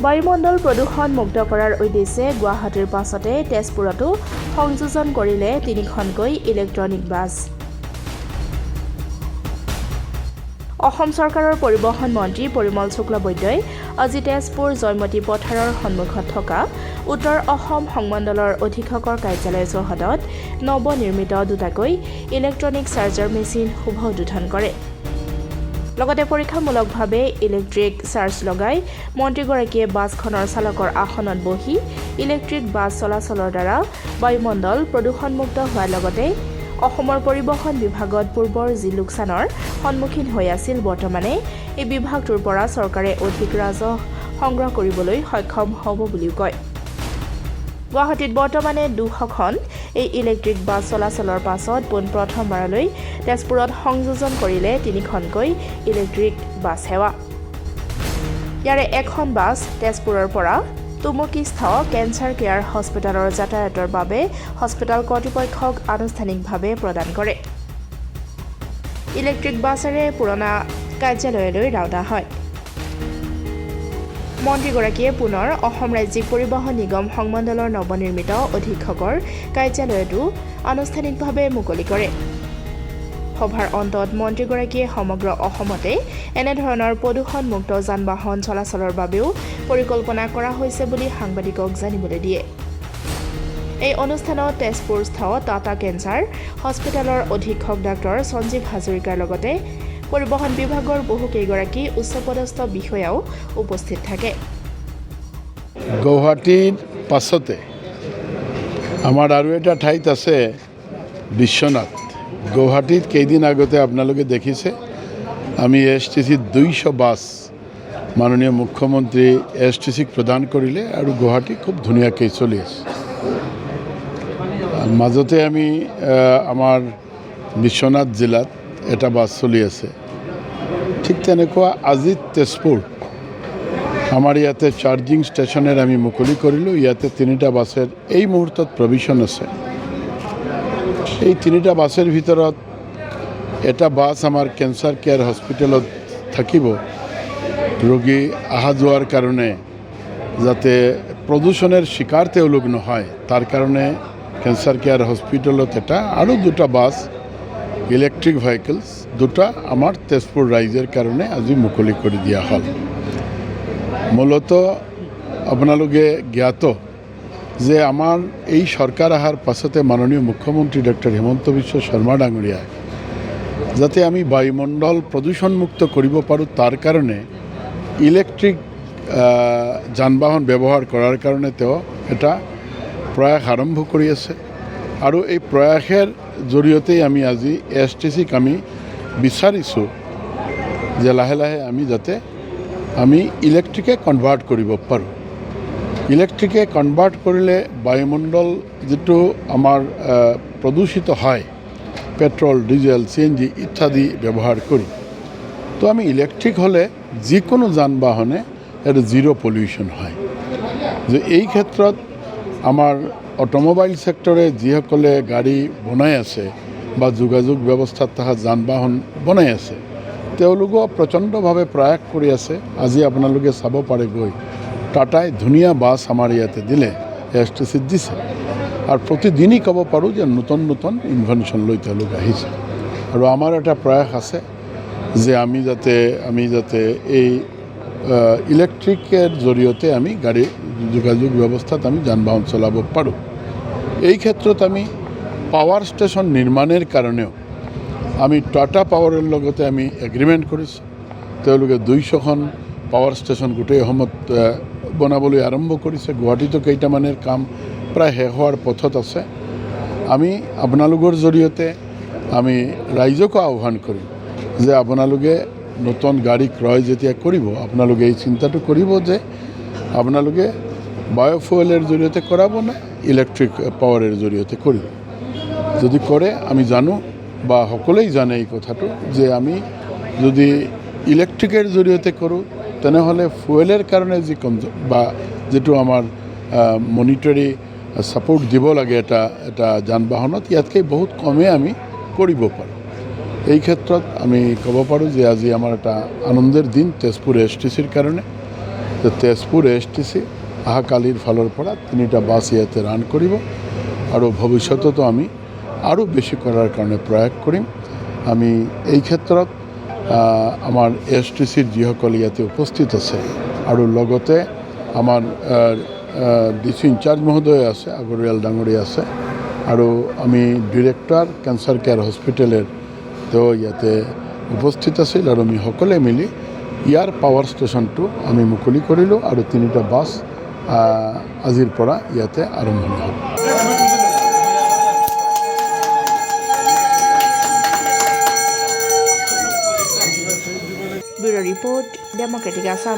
বায়ুমণ্ডল প্ৰদূষণ মুক্ত কৰাৰ উদ্দেশ্যে গুৱাহাটীৰ পাছতে তেজপুৰতো সংযোজন কৰিলে 3খনকৈ ইলেক্ট্ৰনিক বাছ। অসম চৰকাৰৰ পৰিবহণ মন্ত্ৰী পৰিমল শুক্লবৈদ্যই আজি তেজপুৰ জয়মতী পথাৰৰ সন্মুখত থকা উত্তৰ অসম সংমণ্ডলৰ অধীক্ষকৰ কাৰ্যালয় চৌহদত নৱনিৰ্মিত দুটাকৈ ইলেক্ট্ৰনিক চাৰ্জাৰ মেচিন শুভ উদ্বোধন কৰে। লগতে পৰীক্ষামূলকভাৱে ইলেক্ট্ৰিক চাৰ্জ লগাই মন্ত্ৰীগৰাকীয়ে বাছখনৰ চালকৰ আসনত বহি ইলেক্ট্ৰিক বাছ চলাচলৰ দ্বাৰা বায়ুমণ্ডল প্ৰদূষণমুক্ত হোৱাৰ লগতে অসমৰ পৰিবহণ বিভাগত পূৰ্বৰ যি লোকচানৰ সন্মুখীন হৈ আছিল বৰ্তমানে এই বিভাগটোৰ পৰা চৰকাৰে অধিক ৰাজহ সংগ্ৰহ কৰিবলৈ সক্ষম হ'ব বুলিও কয়। গুৱাহাটীত বৰ্তমানে 200খন এই ইলেক্ট্ৰিক বাছ চলাচলৰ পাছত প্ৰথমবাৰলৈ তেজপুৰত সংযোজন কৰিলে 3খনকৈ ইলেক্ট্ৰিক বাছ সেৱা। ইয়াৰে এখন বাছ তেজপুৰৰ পৰা তুমুকিস্থ কেঞ্চাৰ কেয়াৰ হস্পিটেলৰ যাতায়াতৰ বাবে হস্পিটেল কৰ্তৃপক্ষক আনুষ্ঠানিকভাৱে প্ৰদান কৰে। ইলেক্ট্ৰিক বাছেৰে পুৰণা কাৰ্যালয়লৈ ৰাওনা হয়। মন্ত্ৰীগৰাকীয়ে পুনৰ অসম ৰাজ্যিক পৰিবহণ নিগম সংমণ্ডলৰ নৱনিৰ্মিত অধীক্ষকৰ কাৰ্যালয়তো আনুষ্ঠানিকভাৱে মুকলি কৰে। সভাৰ অন্তত মন্ত্ৰীগৰাকীয়ে সমগ্ৰ অসমতে এনেধৰণৰ প্ৰদূষণমুক্ত যান বাহন চলাচলৰ বাবেও পৰিকল্পনা কৰা হৈছে বুলি সাংবাদিকক জানিবলৈ দিয়ে। এই অনুষ্ঠানত তেজপুৰস্থ টাটা কেঞ্চাৰ হস্পিটেলৰ অধীক্ষক ডাক্তৰ সঞ্জীৱ হাজৰিকাৰ লগতে পৰিবহণ বিভাগৰ বহুকেইগৰাকী উচ্চপদস্থ বিষয়াও উপস্থিত থাকে। গুৱাহাটীৰ পাছতে আমাৰ আৰু এটা ঠাইত আছে বিশ্বনাথ। গুৱাহাটীত কেইদিন আগতে আপোনালোকে দেখিছে আমি এছটিচি 200 বাছ মাননীয় মুখ্যমন্ত্ৰী এছটিচিক প্ৰদান কৰিলে আৰু গুৱাহাটী খুব ধুনীয়াকৈ চলি আছে। মাজতে আমি আমাৰ বিশ্বনাথ জিলাত এটা বাছ চলি আছে। ঠিক তেনেকুৱা আজি তেজপুৰ আমাৰ ইয়াতে চাৰ্জিং ষ্টেচনেৰ আমি মুকলি কৰিলোঁ। ইয়াতে 3টা বাছৰ এই মুহূৰ্তত প্ৰভিশ্যন আছে। এই 3টা বাছৰ ভিতৰত এটা বাছ আমাৰ কেঞ্চাৰ কেয়াৰ হস্পিটেলত থাকিব ৰোগী অহা যোৱাৰ কাৰণে, যাতে প্ৰদূষণৰ শিকাৰ তেওঁলোক নহয় তাৰ কাৰণে কেঞ্চাৰ কেয়াৰ হস্পিটেলত এটা আৰু 2টা বাছ ইলেক্ট্ৰিক ভেহিকলছ 2টা আমাৰ তেজপুৰ ৰাইজৰ কাৰণে আজি মুকলি কৰি দিয়া হ'ল। মূলতঃ আপোনালোকে জ্ঞাত যে আমাৰ এই চৰকাৰ অহাৰ পাছতে মাননীয় মুখ্যমন্ত্ৰী ডক্টৰ হিমন্ত বিশ্ব শৰ্মা ডাঙৰীয়াই যাতে আমি বায়ুমণ্ডল প্ৰদূষণমুক্ত কৰিব পাৰোঁ তাৰ কাৰণে ইলেক্ট্ৰিক যান বাহন ব্যৱহাৰ কৰাৰ কাৰণে তেওঁ এটা প্ৰয়াস আৰম্ভ কৰি আছে। আৰু এই প্ৰয়াসৰ জৰিয়তেই আমি আজি এছটিচিক আমি বিচাৰিছোঁ যে লাহে লাহে আমি যাতে আমি ইলেক্ট্ৰিকে কনভাৰ্ট কৰিব পাৰোঁ। ইলেক্ট্ৰিকে কনভাৰ্ট কৰিলে বায়ুমণ্ডল যিটো আমাৰ প্ৰদূষিত হয় পেট্ৰল, ডিজেল, CNG ইত্যাদি ব্যৱহাৰ কৰি, তো আমি ইলেক্ট্ৰিক হ'লে যিকোনো যান বাহনে এটা জিৰ' পলিউশ্যন হয়। যে এই ক্ষেত্ৰত আমাৰ অটোমোবাইল সেক্টৰে যিসকলে গাড়ী বনাই আছে বা যোগাযোগ ব্যৱস্থাত থকা যান বাহন বনাই আছে তেওঁলোকেও প্ৰচণ্ডভাৱে প্ৰয়াস কৰি আছে। আজি আপোনালোকে চাব পাৰে গৈ টাটাই ধুনীয়া বাছ আমাৰ ইয়াতে দিলে, এছটিচিত দিছে। আৰু প্ৰতিদিনেই ক'ব পাৰোঁ যে নতুন নতুন ইনভেনশ্যন লৈ তেওঁলোক আহিছে। আৰু আমাৰ এটা প্ৰয়াস আছে যে আমি যাতে এই ইলেক্ট্ৰিকেৰ জৰিয়তে আমি গাড়ী যোগাযোগ ব্যৱস্থাত আমি যান বাহন চলাব পাৰোঁ। এই ক্ষেত্ৰত আমি পাৱাৰ ষ্টেচন নিৰ্মাণৰ কাৰণেও আমি টাটা পাৱাৰৰ লগতে আমি এগ্ৰিমেণ্ট কৰিছোঁ। তেওঁলোকে 200খন পাৱাৰ ষ্টেচন গোটেই অসমত বনাবলৈ আৰম্ভ কৰিছে। গুৱাহাটীতো কেইটামানৰ কাম প্ৰায় শেষ হোৱাৰ পথত আছে। আমি আপোনালোকৰ জৰিয়তে আমি ৰাইজকো আহ্বান কৰিম যে আপোনালোকে নতুন গাড়ী ক্ৰয় যেতিয়া কৰিব আপোনালোকে এই চিন্তাটো কৰিব যে আপোনালোকে বায়োফুয়েলৰ জৰিয়তে কৰাব না ইলেক্ট্ৰিক পাৱাৰৰ জৰিয়তে কৰিব। যদি কৰে আমি জানো বা সকলোৱেই জানে এই কথাটো যে আমি যদি ইলেক্ট্ৰিকেৰ জৰিয়তে কৰোঁ তেনেহ'লে ফুয়েলৰ কাৰণে বা যিটো আমাৰ মনিটৰী ছাপোৰ্ট দিব লাগে এটা যান বাহনত ইয়াতকৈ বহুত কমে আমি কৰিব পাৰোঁ। এই ক্ষেত্ৰত আমি ক'ব পাৰোঁ যে আজি আমাৰ এটা আনন্দেৰ দিন তেজপুৰ এছটিচিৰ কাৰণে। যে তেজপুৰ ASTC অহাকালিৰ ফালৰ পৰা 3টা বাছ ইয়াতে ৰান কৰিব আৰু ভৱিষ্যততো আমি আৰু বেছি কৰাৰ কাৰণে প্ৰয়াস কৰিম। আমি এই ক্ষেত্ৰত আমাৰ ASTCৰ যিসকল ইয়াতে উপস্থিত আছে আৰু লগতে আমাৰ DC ইনচাৰ্জ মহোদয় আছে, আগৰিয়াল ডাঙৰীয়া আছে আৰু আমি ডিৰেক্টৰ কেঞ্চাৰ কেয়াৰ হস্পিটেলৰ তেওঁ ইয়াতে উপস্থিত আছিল আৰু আমি সকলোৱে মিলি ইয়াৰ পাৱাৰ ষ্টেচনটো আমি মুকলি কৰিলোঁ আৰু 3টা বাছ আজিৰ পৰা ইয়াতে আৰম্ভণি হ'ব। Bureau report, democratic Assam.